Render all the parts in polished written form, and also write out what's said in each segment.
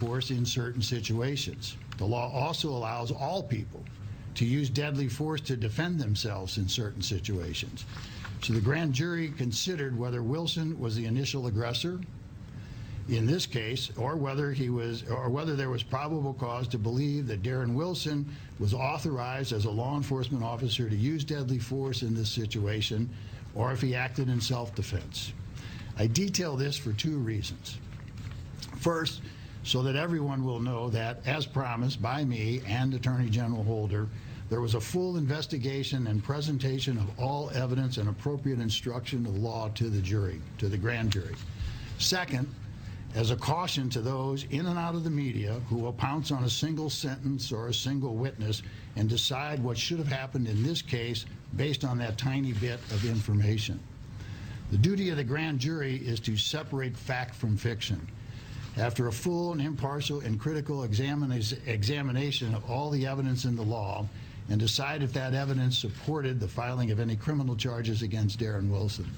force in certain situations. The law also allows all people to use deadly force to defend themselves in certain situations. So the grand jury considered whether Wilson was the initial aggressor in this case, or whether there was probable cause to believe that Darren Wilson was authorized as a law enforcement officer to use deadly force in this situation, or if he acted in self-defense. I detail this for two reasons. First, so that everyone will know that, as promised by me and Attorney General Holder, there was a full investigation and presentation of all evidence and appropriate instruction of law to the jury, to the grand jury. Second, as a caution to those in and out of the media who will pounce on a single sentence or a single witness and decide what should have happened in this case based on that tiny bit of information. The duty of the grand jury is to separate fact from fiction. After a full and impartial and critical examination of all the evidence in the law, and decide if that evidence supported the filing of any criminal charges against Darren Wilson.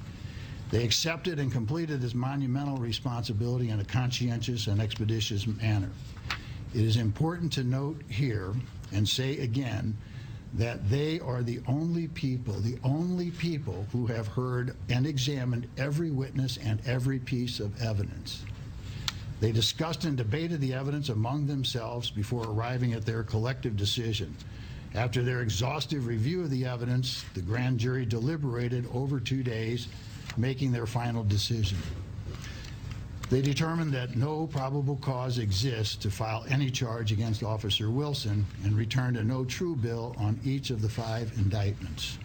They accepted and completed this monumental responsibility in a conscientious and expeditious manner. It is important to note here and say again that they are the only people who have heard and examined every witness and every piece of evidence. They discussed and debated the evidence among themselves before arriving at their collective decision. After their exhaustive review of the evidence, the grand jury deliberated over 2 days, making their final decision. They determined that no probable cause exists to file any charge against Officer Wilson and returned a no true bill on each of the 5 indictments.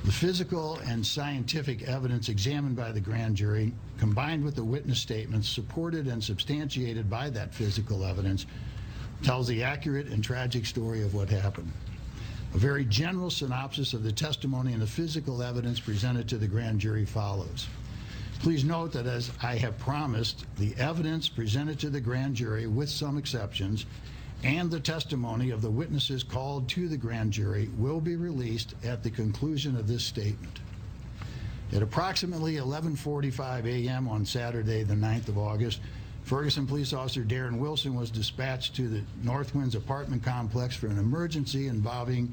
The physical and scientific evidence examined by the grand jury, combined with the witness statements supported and substantiated by that physical evidence, tells the accurate and tragic story of what happened. A very general synopsis of the testimony and the physical evidence presented to the grand jury follows. Please note that, as I have promised, the evidence presented to the grand jury, with some exceptions, and the testimony of the witnesses called to the grand jury will be released at the conclusion of this statement. At approximately 11:45 a.m. on Saturday, the 9th of August, Ferguson police officer Darren Wilson was dispatched to the Northwinds apartment complex for an emergency involving